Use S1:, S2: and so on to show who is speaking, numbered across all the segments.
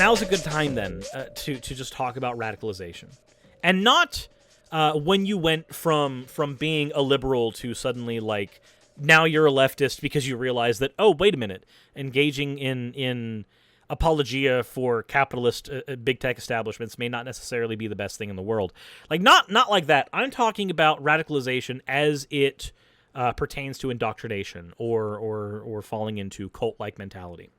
S1: now's a good time then to just talk about radicalization, and not when you went from being a liberal to suddenly like now you're a leftist because you realize that, oh, wait a minute, engaging in apologia for capitalist big tech establishments may not necessarily be the best thing in the world. Like not like that. I'm talking about radicalization as it pertains to indoctrination or falling into cult-like mentality.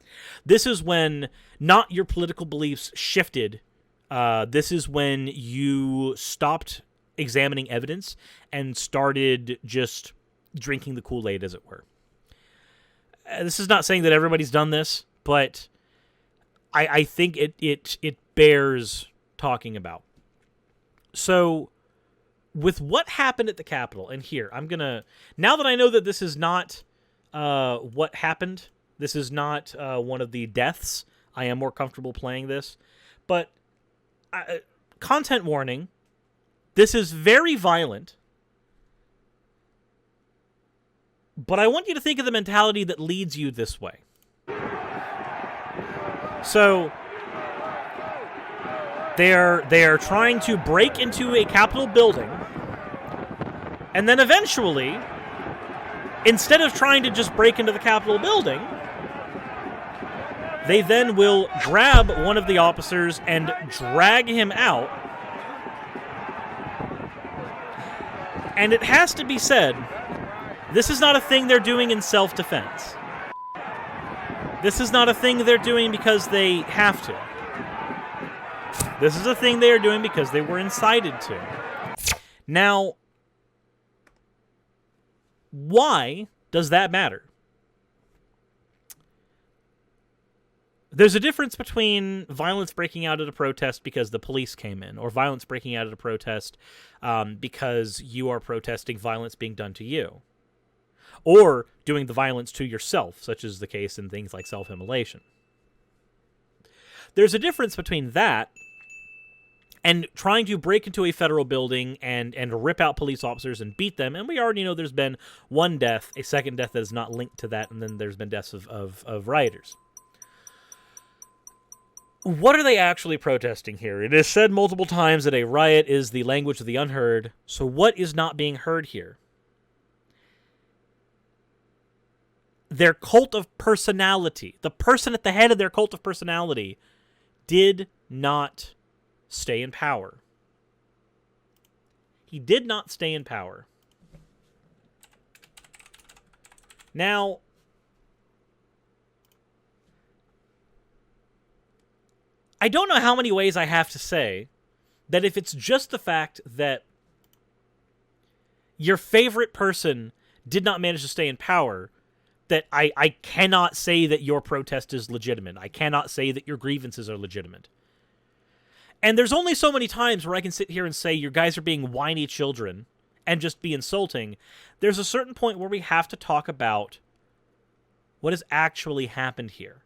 S1: This is when not your political beliefs shifted. This is when you stopped examining evidence and started just drinking the Kool-Aid, as it were. This is not saying that everybody's done this, but I think it bears talking about. So, with what happened at the Capitol, and here, I'm going to... Now that I know that this is not what happened, this is not one of the deaths, I am more comfortable playing this. But, content warning, this is very violent. But I want you to think of the mentality that leads you this way. So, they are trying to break into a Capitol building, and then eventually, instead of trying to just break into the Capitol building, they then will grab one of the officers and drag him out. And it has to be said, this is not a thing they're doing in self-defense. This is not a thing they're doing because they have to. This is a thing they are doing because they were incited to. Now, why does that matter? There's a difference between violence breaking out at a protest because the police came in, or violence breaking out at a protest because you are protesting violence being done to you, or doing the violence to yourself, such as the case in things like self-immolation. There's a difference between that and trying to break into a federal building and rip out police officers and beat them. And we already know there's been one death, a second death that is not linked to that, and then there's been deaths of rioters. What are they actually protesting here? It is said multiple times that a riot is the language of the unheard. So what is not being heard here? Their cult of personality. The person at the head of their cult of personality did not stay in power. He did not stay in power. Now, I don't know how many ways I have to say that if it's just the fact that your favorite person did not manage to stay in power, that I cannot say that your protest is legitimate. I cannot say that your grievances are legitimate. And there's only so many times where I can sit here and say you guys are being whiny children and just be insulting. There's a certain point where we have to talk about what has actually happened here.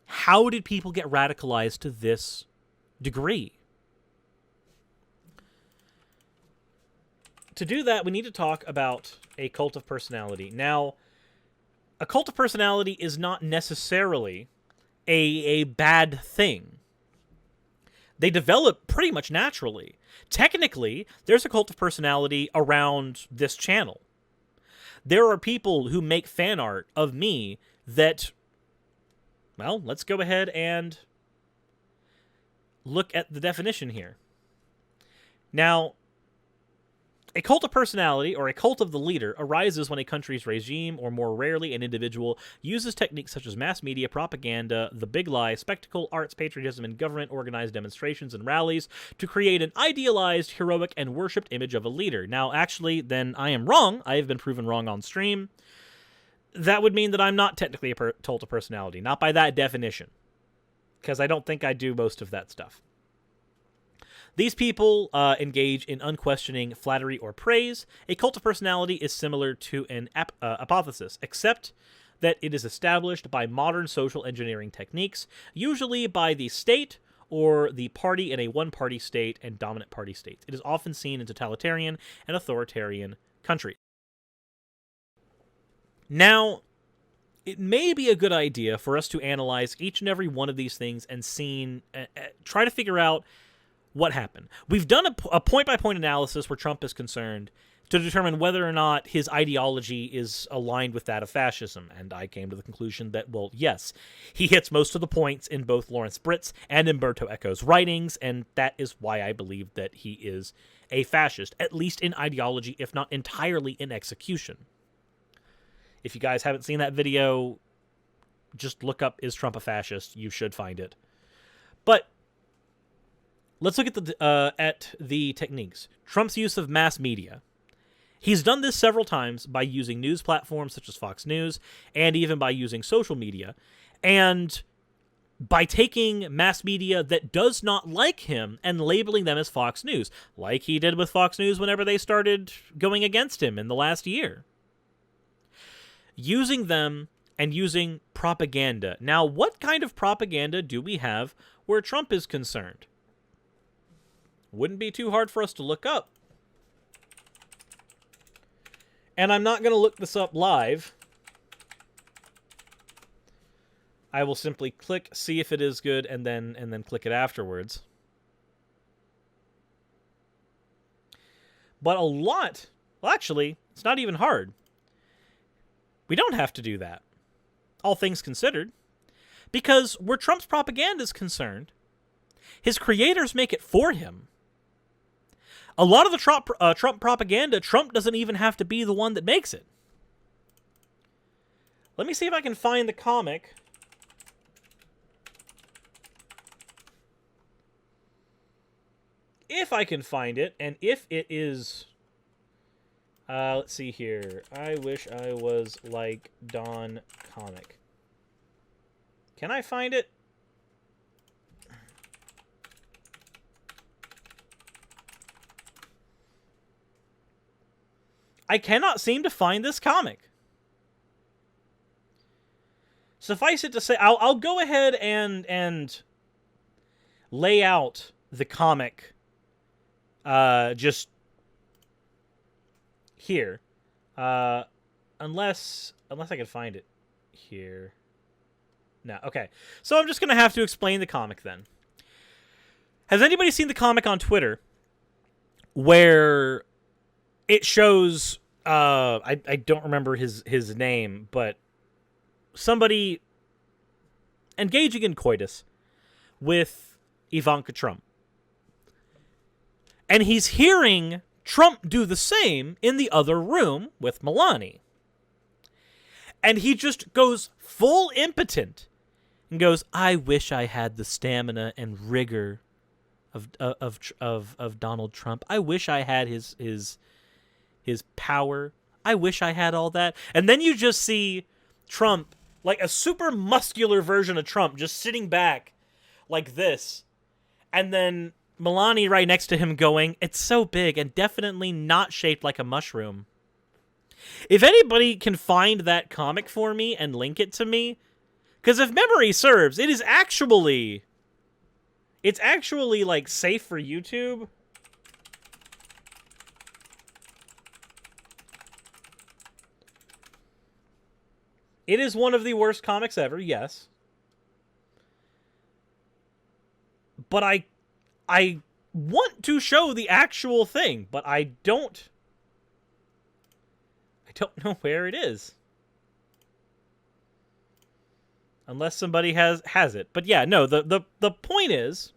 S1: How did people get radicalized to this degree? To do that, we need to talk about a cult of personality. Now, a cult of personality is not necessarily a bad thing. They develop pretty much naturally. Technically, there's a cult of personality around this channel. There are people who make fan art of me that, well, let's go ahead and look at the definition here. Now, a cult of personality, or a cult of the leader, arises when a country's regime, or more rarely an individual, uses techniques such as mass media, propaganda, the big lie, spectacle, arts, patriotism, and government-organized demonstrations and rallies to create an idealized, heroic, and worshipped image of a leader. Now, actually, then I am wrong. I have been proven wrong on stream. That would mean that I'm not technically a cult of personality. Not by that definition. Because I don't think I do most of that stuff. These people engage in unquestioning flattery or praise. A cult of personality is similar to an hypothesis, except that it is established by modern social engineering techniques, usually by the state or the party in a one-party state and dominant party states. It is often seen in totalitarian and authoritarian countries. Now, it may be a good idea for us to analyze each and every one of these things and try to figure out what happened. We've done a point-by-point analysis where Trump is concerned to determine whether or not his ideology is aligned with that of fascism, and I came to the conclusion that, well, yes, he hits most of the points in both Lawrence Britt's and Umberto Eco's writings, and that is why I believe that he is a fascist, at least in ideology, if not entirely in execution. If you guys haven't seen that video, just look up "Is Trump a Fascist?" You should find it. But let's look at the techniques. Trump's use of mass media. He's done this several times by using news platforms such as Fox News, and even by using social media, and by taking mass media that does not like him and labeling them as Fox News, like he did with Fox News whenever they started going against him in the last year. Using them and using propaganda. Now, what kind of propaganda do we have where Trump is concerned? Wouldn't be too hard for us to look up. And I'm not going to look this up live. I will simply click, see if it is good, and then click it afterwards. But a lot, well, actually, it's not even hard. We don't have to do that, all things considered, because where Trump's propaganda is concerned, his creators make it for him. A lot of the Trump propaganda, Trump doesn't even have to be the one that makes it. Let me see if I can find the comic. If I can find it, and if it is... let's see here. I wish I was like Don comic. Can I find it? I cannot seem to find this comic. Suffice it to say, I'll go ahead and lay out the comic just here. Unless I can find it here. No, okay. So I'm just going to have to explain the comic then. Has anybody seen the comic on Twitter where it shows, I don't remember his name, but somebody engaging in coitus with Ivanka Trump. And he's hearing Trump do the same in the other room with Melania. And he just goes full impotent and goes, I wish I had the stamina and rigor of Donald Trump. I wish I had his power. I wish I had all that. And then you just see Trump, like a super muscular version of Trump, just sitting back like this. And then Melania right next to him going, it's so big and definitely not shaped like a mushroom. If anybody can find that comic for me and link it to me, because if memory serves, it's actually like safe for YouTube. It is one of the worst comics ever, yes. But I want to show the actual thing, but I don't know where it is. Unless somebody has it. But yeah, no, the point is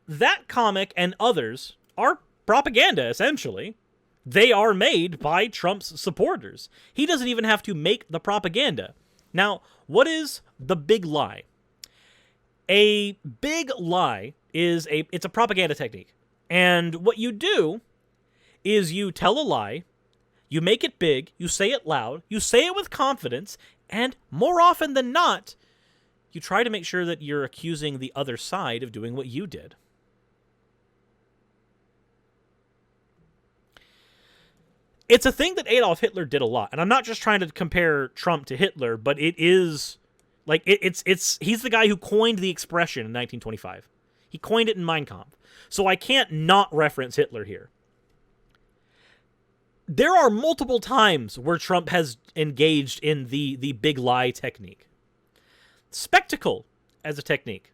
S1: that comic and others are propaganda, essentially. They are made by Trump's supporters. He doesn't even have to make the propaganda. Now, what is the big lie? A big lie is it's a propaganda technique. And what you do is you tell a lie, you make it big, you say it loud, you say it with confidence, and more often than not, you try to make sure that you're accusing the other side of doing what you did. It's a thing that Adolf Hitler did a lot. And I'm not just trying to compare Trump to Hitler, but it is like he's the guy who coined the expression in 1925. He coined it in Mein Kampf. So I can't not reference Hitler here. There are multiple times where Trump has engaged in the big lie technique. Spectacle as a technique.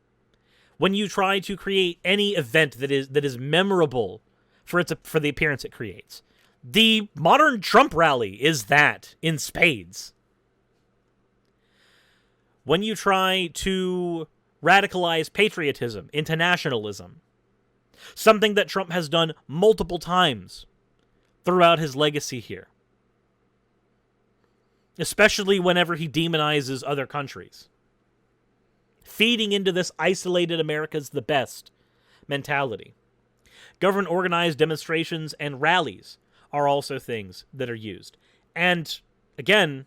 S1: When you try to create any event that is memorable for the appearance it creates. The modern Trump rally is that in spades. When you try to radicalize patriotism into nationalism, something that Trump has done multiple times throughout his legacy here, especially whenever he demonizes other countries, feeding into this isolated America's the best mentality. Government-organized demonstrations and rallies are also things that are used. And, again,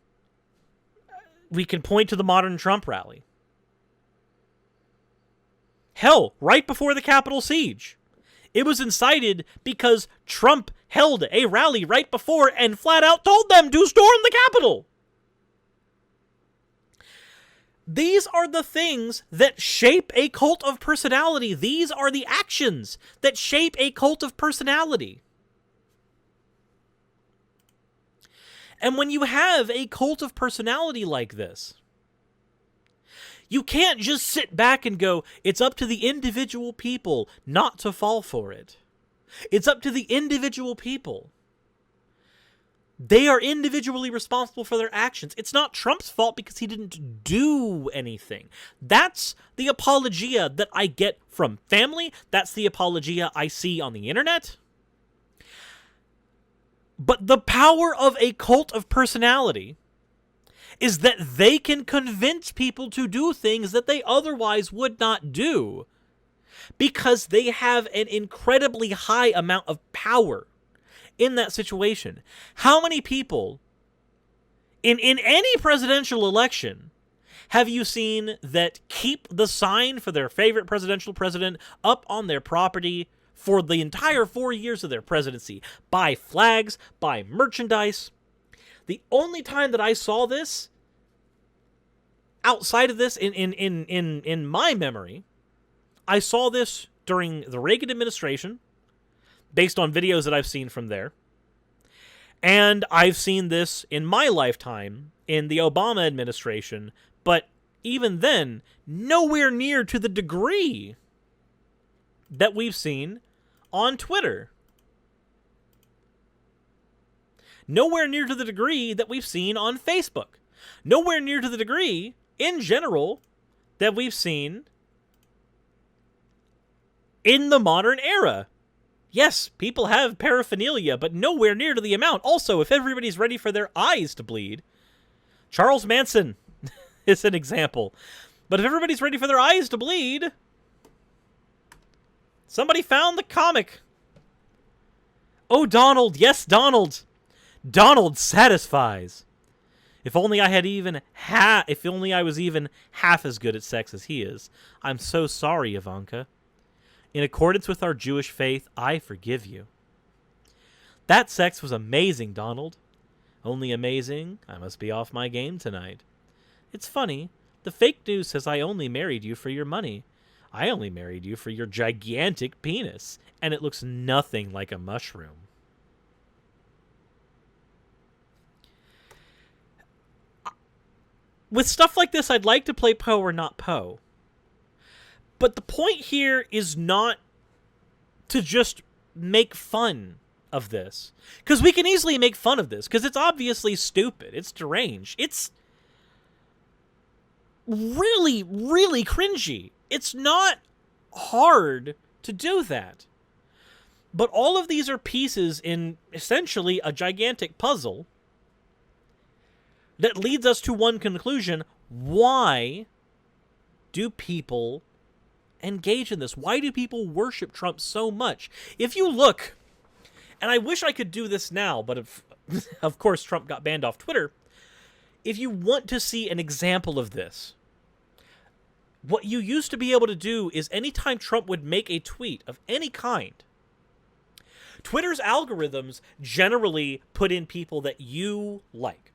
S1: we can point to the modern Trump rally. Hell, right before the Capitol siege, it was incited because Trump held a rally right before and flat out told them to storm the Capitol. These are the things that shape a cult of personality. These are the actions that shape a cult of personality. And when you have a cult of personality like this, you can't just sit back and go, it's up to the individual people not to fall for it. It's up to the individual people. They are individually responsible for their actions. It's not Trump's fault because he didn't do anything. That's the apologia that I get from family. That's the apologia I see on the internet. But the power of a cult of personality is that they can convince people to do things that they otherwise would not do because they have an incredibly high amount of power in that situation. How many people in any presidential election have you seen that keep the sign for their favorite president up on their property for the entire 4 years of their presidency? Buy flags, buy merchandise. The only time that I saw this, outside of this, in my memory, I saw this during the Reagan administration, based on videos that I've seen from there. And I've seen this in my lifetime in the Obama administration, but even then, nowhere near to the degree that we've seen on Twitter. Nowhere near to the degree that we've seen on Facebook. Nowhere near to the degree, in general, that we've seen in the modern era. Yes, people have paraphernalia, but nowhere near to the amount. Also, if everybody's ready for their eyes to bleed, Charles Manson is an example. But if everybody's ready for their eyes to bleed, somebody found the comic. Oh, Donald. Yes, Donald. Donald satisfies. If only I was even half as good at sex as he is. I'm so sorry, Ivanka. In accordance with our Jewish faith, I forgive you. That sex was amazing, Donald. Only amazing, I must be off my game tonight. It's funny. The fake news says I only married you for your money. I only married you for your gigantic penis, and it looks nothing like a mushroom. With stuff like this, I'd like to play Poe or not Poe. But the point here is not to just make fun of this. Because we can easily make fun of this, because it's obviously stupid. It's deranged. It's really, really cringy. It's not hard to do that. But all of these are pieces in essentially a gigantic puzzle that leads us to one conclusion. Why do people engage in this? Why do people worship Trump so much? If you look, and I wish I could do this now, but of course Trump got banned off Twitter. If you want to see an example of this, what you used to be able to do is anytime Trump would make a tweet of any kind, Twitter's algorithms generally put in people that you like,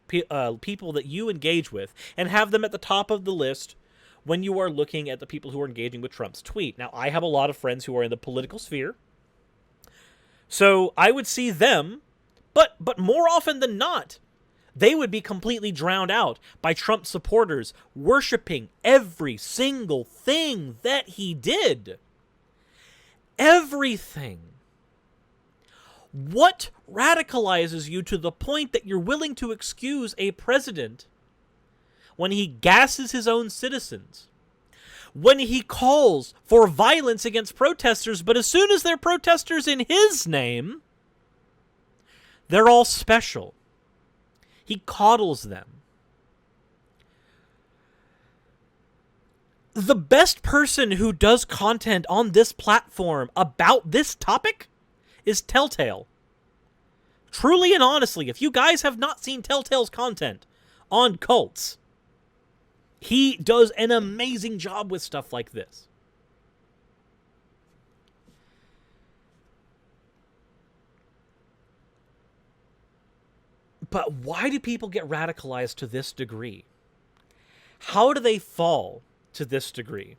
S1: people that you engage with, and have them at the top of the list when you are looking at the people who are engaging with Trump's tweet. Now, I have a lot of friends who are in the political sphere, so I would see them But more often than not, they would be completely drowned out by Trump supporters worshiping every single thing that he did. Everything. What radicalizes you to the point that you're willing to excuse a president when he gasses his own citizens? When he calls for violence against protesters, but as soon as they're protesters in his name, they're all special. He coddles them. The best person who does content on this platform about this topic is Telltale. Truly and honestly, if you guys have not seen Telltale's content on cults, he does an amazing job with stuff like this. But why do people get radicalized to this degree? How do they fall to this degree?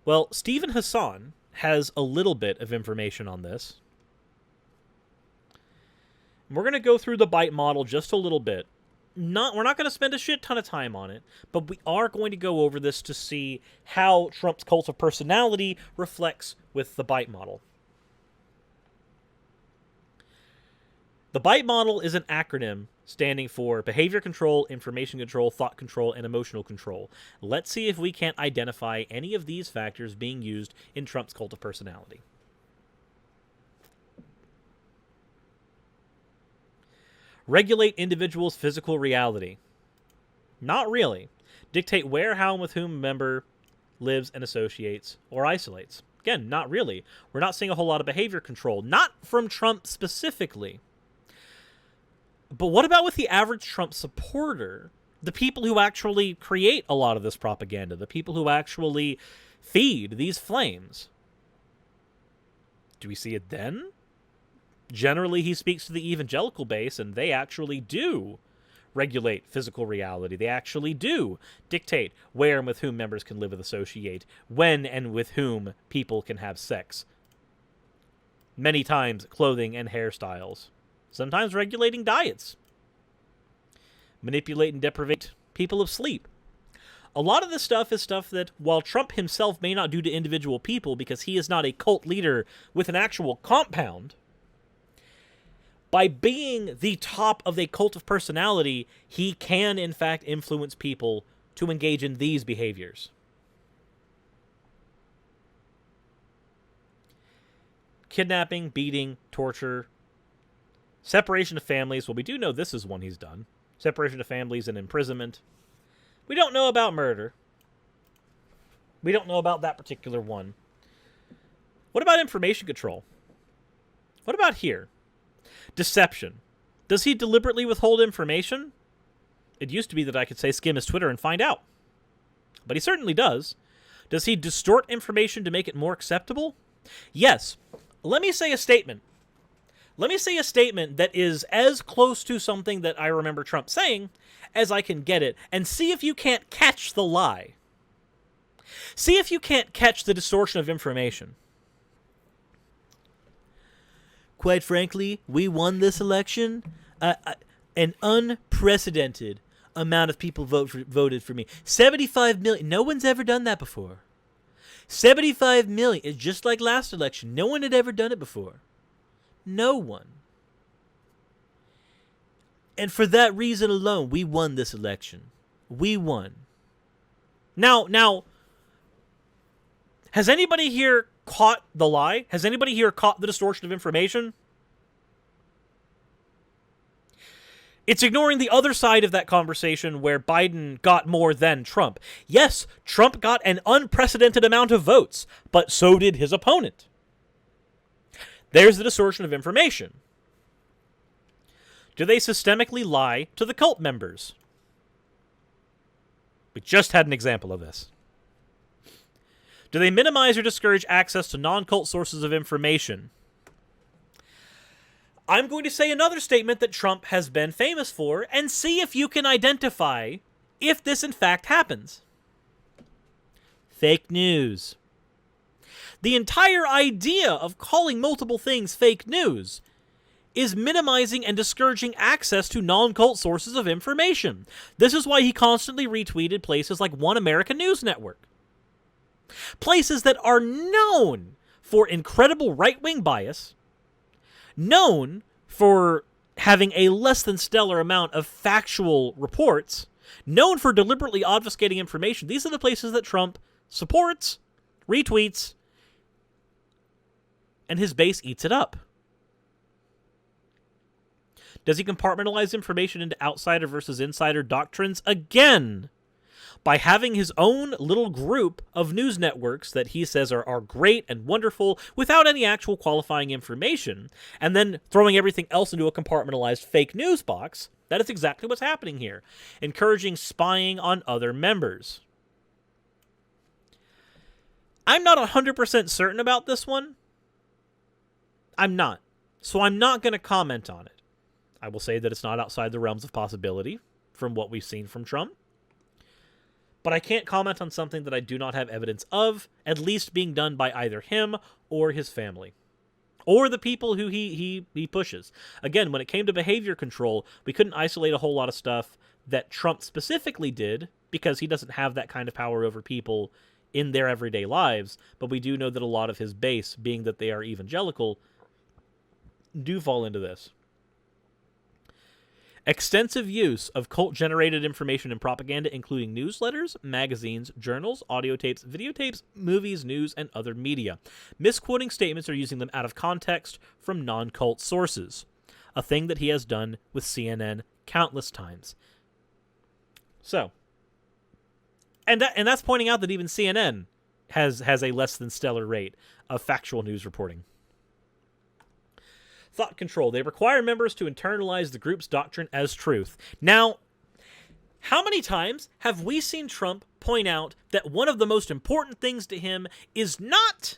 S1: Well, Stephen Hassan has a little bit of information on this. We're going to go through the bite model just a little bit. We're not going to spend a shit ton of time on it, but we are going to go over this to see how Trump's cult of personality reflects with the bite model. The BITE model is an acronym standing for Behavior Control, Information Control, Thought Control, and Emotional Control. Let's see if we can't identify any of these factors being used in Trump's cult of personality. Regulate individuals' physical reality. Not really. Dictate where, how, and with whom a member lives and associates or isolates. Again, not really. We're not seeing a whole lot of behavior control. Not from Trump specifically. But what about with the average Trump supporter? The people who actually create a lot of this propaganda. The people who actually feed these flames. Do we see it then? Generally, he speaks to the evangelical base, and they actually do regulate physical reality. They actually do dictate where and with whom members can live and associate, when and with whom people can have sex. Many times, clothing and hairstyles. Sometimes regulating diets. Manipulate and deprivate people of sleep. A lot of this stuff is stuff that, while Trump himself may not do to individual people because he is not a cult leader with an actual compound, by being the top of a cult of personality, he can, in fact, influence people to engage in these behaviors. Kidnapping, beating, torture, separation of families. Well, we do know this is one he's done. Separation of families and imprisonment. We don't know about murder. We don't know about that particular one. What about information control? What about here? Deception. Does he deliberately withhold information? It used to be that I could say skim his Twitter and find out. But he certainly does. Does he distort information to make it more acceptable? Yes. Let me say a statement. Let me say a statement that is as close to something that I remember Trump saying as I can get it, and see if you can't catch the lie. See if you can't catch the distortion of information. Quite frankly, we won this election. An unprecedented amount of people voted for me. 75 million. No one's ever done that before. 75 million. It's just like last election. No one had ever done it before. No one. And for that reason alone, we won this election. We won. Now, has anybody here caught the lie? Has anybody here caught the distortion of information? It's ignoring the other side of that conversation where Biden got more than Trump. Yes, Trump got an unprecedented amount of votes, but so did his opponent. There's the distortion of information. Do they systemically lie to the cult members? We just had an example of this. Do they minimize or discourage access to non-cult sources of information? I'm going to say another statement that Trump has been famous for, and see if you can identify if this in fact happens. Fake news. The entire idea of calling multiple things fake news is minimizing and discouraging access to non-cult sources of information. This is why he constantly retweeted places like One American News Network. Places that are known for incredible right-wing bias, known for having a less than stellar amount of factual reports, known for deliberately obfuscating information. These are the places that Trump supports, retweets, and his base eats it up. Does he compartmentalize information into outsider versus insider doctrines? Again, by having his own little group of news networks that he says are great and wonderful without any actual qualifying information, and then throwing everything else into a compartmentalized fake news box. That is exactly what's happening here. Encouraging spying on other members. I'm not 100% certain about this one. I'm not. So I'm not going to comment on it. I will say that it's not outside the realms of possibility from what we've seen from Trump. But I can't comment on something that I do not have evidence of, at least being done by either him or his family. Or the people who he pushes. Again, when it came to behavior control, we couldn't isolate a whole lot of stuff that Trump specifically did, because he doesn't have that kind of power over people in their everyday lives, but we do know that a lot of his base, being that they are evangelical, do fall into this. Extensive use of cult-generated information and propaganda, including newsletters, magazines, journals, audio tapes, videotapes, movies, news, and other media. Misquoting statements or using them out of context from non-cult sources. A thing that he has done with CNN countless times. So, and that's pointing out that even CNN has a less than stellar rate of factual news reporting. Thought control. They require members to internalize the group's doctrine as truth. Now, how many times have we seen Trump point out that one of the most important things to him is not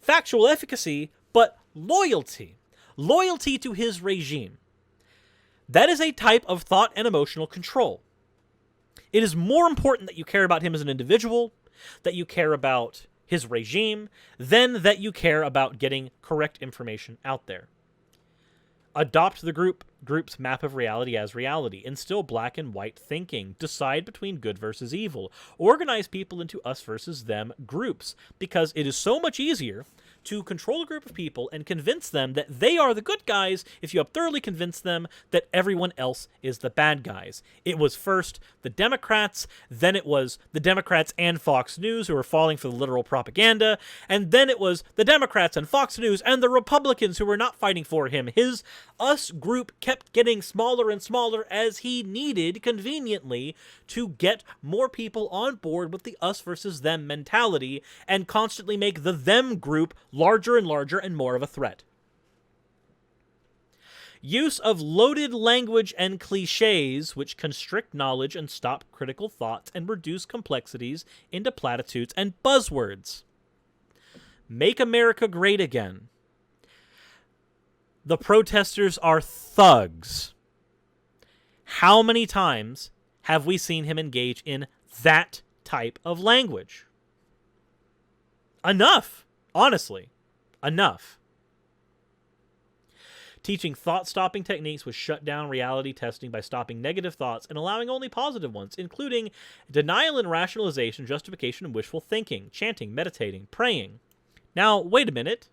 S1: factual efficacy, but loyalty? Loyalty to his regime. That is a type of thought and emotional control. It is more important that you care about him as an individual, that you care about his regime, than that you care about getting correct information out there. Adopt the group's map of reality as reality. Instill black and white thinking. Decide between good versus evil. Organize people into us versus them groups, because it is so much easier to control a group of people and convince them that they are the good guys if you have thoroughly convinced them that everyone else is the bad guys. It was first the Democrats, then it was the Democrats and Fox News who were falling for the literal propaganda, and then it was the Democrats and Fox News and the Republicans who were not fighting for him. His us group kept getting smaller and smaller as he needed, conveniently, to get more people on board with the us versus them mentality and constantly make the them group larger and larger and more of a threat. Use of loaded language and cliches which constrict knowledge and stop critical thoughts and reduce complexities into platitudes and buzzwords. Make America great again. The protesters are thugs. How many times have we seen him engage in that type of language? Enough. Honestly, enough. Teaching thought-stopping techniques which shut down reality testing by stopping negative thoughts and allowing only positive ones, including denial and rationalization, justification, and wishful thinking, chanting, meditating, praying. Now, wait a minute.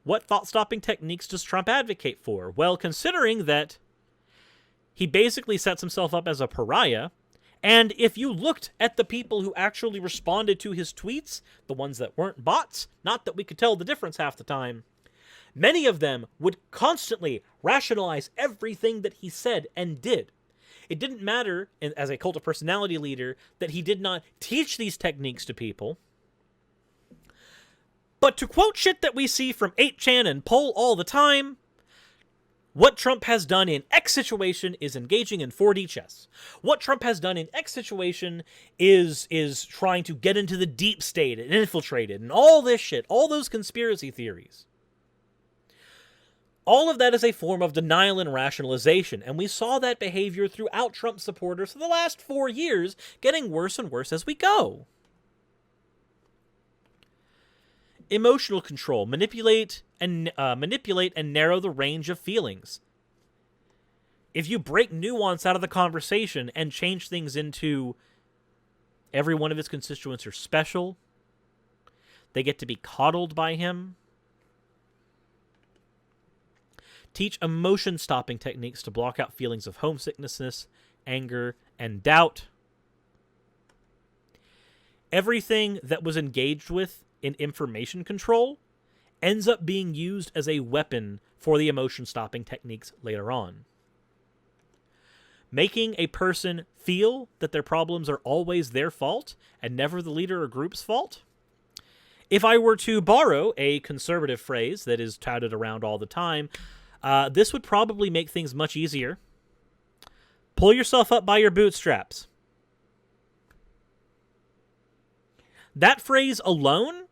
S1: What thought-stopping techniques does Trump advocate for? Well, considering that he basically sets himself up as a pariah, and if you looked at the people who actually responded to his tweets, the ones that weren't bots, not that we could tell the difference half the time, many of them would constantly rationalize everything that he said and did. It didn't matter, as a cult of personality leader, that he did not teach these techniques to people. But to quote shit that we see from 8chan and Poll all the time, what Trump has done in X situation is engaging in 4D chess. What Trump has done in X situation is trying to get into the deep state and infiltrate it and all this shit, all those conspiracy theories. All of that is a form of denial and rationalization, and we saw that behavior throughout Trump supporters for the last 4 years, getting worse and worse as we go. Emotional control. Manipulate and narrow the range of feelings. If you break nuance out of the conversation and change things into every one of his constituents are special, they get to be coddled by him. Teach emotion-stopping techniques to block out feelings of homesickness, anger, and doubt. Everything that was engaged with in information control ends up being used as a weapon for the emotion-stopping techniques later on. Making a person feel that their problems are always their fault and never the leader or group's fault. If I were to borrow a conservative phrase that is touted around all the time, this would probably make things much easier. Pull yourself up by your bootstraps. That phrase alone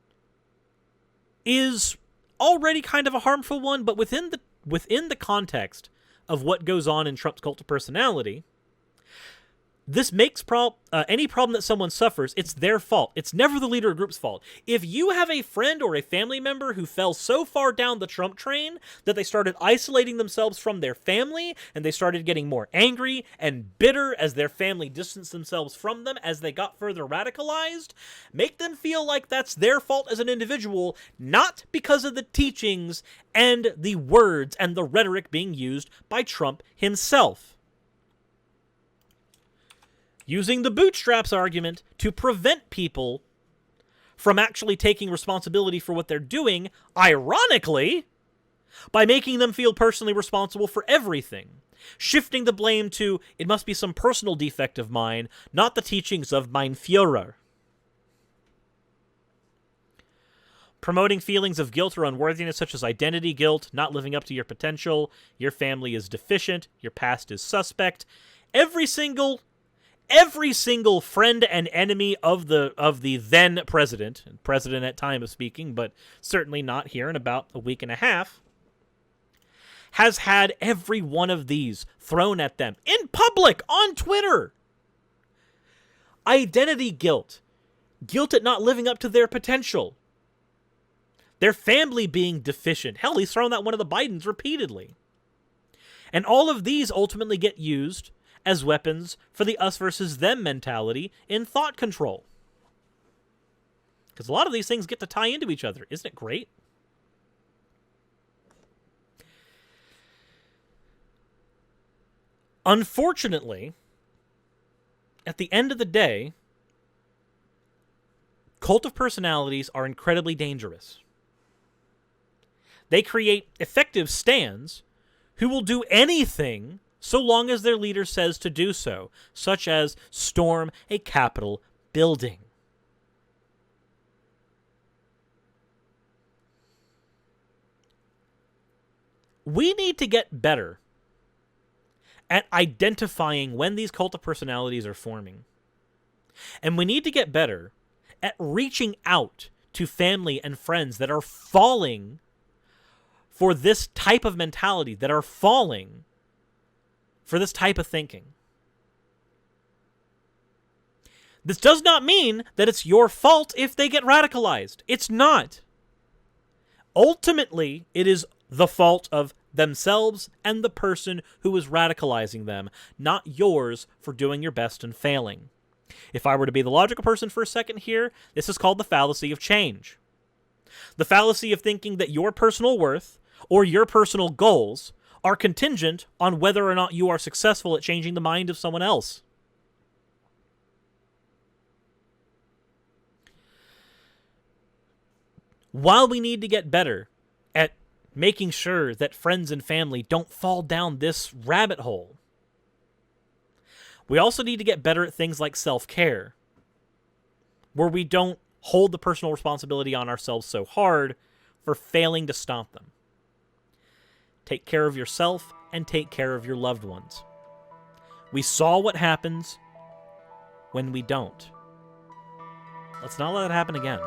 S1: is already kind of a harmful one, but within the context of what goes on in Trump's cult of personality, this makes any problem that someone suffers, it's their fault. It's never the leader or group's fault. If you have a friend or a family member who fell so far down the Trump train that they started isolating themselves from their family and they started getting more angry and bitter as their family distanced themselves from them as they got further radicalized, make them feel like that's their fault as an individual, not because of the teachings and the words and the rhetoric being used by Trump himself. Using the bootstraps argument to prevent people from actually taking responsibility for what they're doing, ironically, by making them feel personally responsible for everything. Shifting the blame to, it must be some personal defect of mine, not the teachings of mein Führer. Promoting feelings of guilt or unworthiness such as identity guilt, not living up to your potential, your family is deficient, your past is suspect. Every single friend and enemy of the then president at time of speaking, but certainly not here in about a week and a half, has had every one of these thrown at them in public on Twitter. Identity guilt. Guilt at not living up to their potential. Their family being deficient. Hell, he's thrown that one of the Bidens repeatedly. And all of these ultimately get used as weapons for the us versus them mentality in thought control. Because a lot of these things get to tie into each other. Isn't it great? Unfortunately, at the end of the day, cult of personalities are incredibly dangerous. They create effective stands who will do anything so long as their leader says to do so, such as storm a Capitol building. We need to get better at identifying when these cult of personalities are forming. And we need to get better at reaching out to family and friends that are falling for this type of mentality, that are falling for this type of thinking. This does not mean that it's your fault if they get radicalized. It's not. Ultimately, it is the fault of themselves and the person who is radicalizing them, not yours for doing your best and failing. If I were to be the logical person for a second here, this is called the fallacy of change. The fallacy of thinking that your personal worth or your personal goals are contingent on whether or not you are successful at changing the mind of someone else. While we need to get better at making sure that friends and family don't fall down this rabbit hole, we also need to get better at things like self-care, where we don't hold the personal responsibility on ourselves so hard for failing to stop them. Take care of yourself and take care of your loved ones. We saw what happens when we don't. Let's not let it happen again.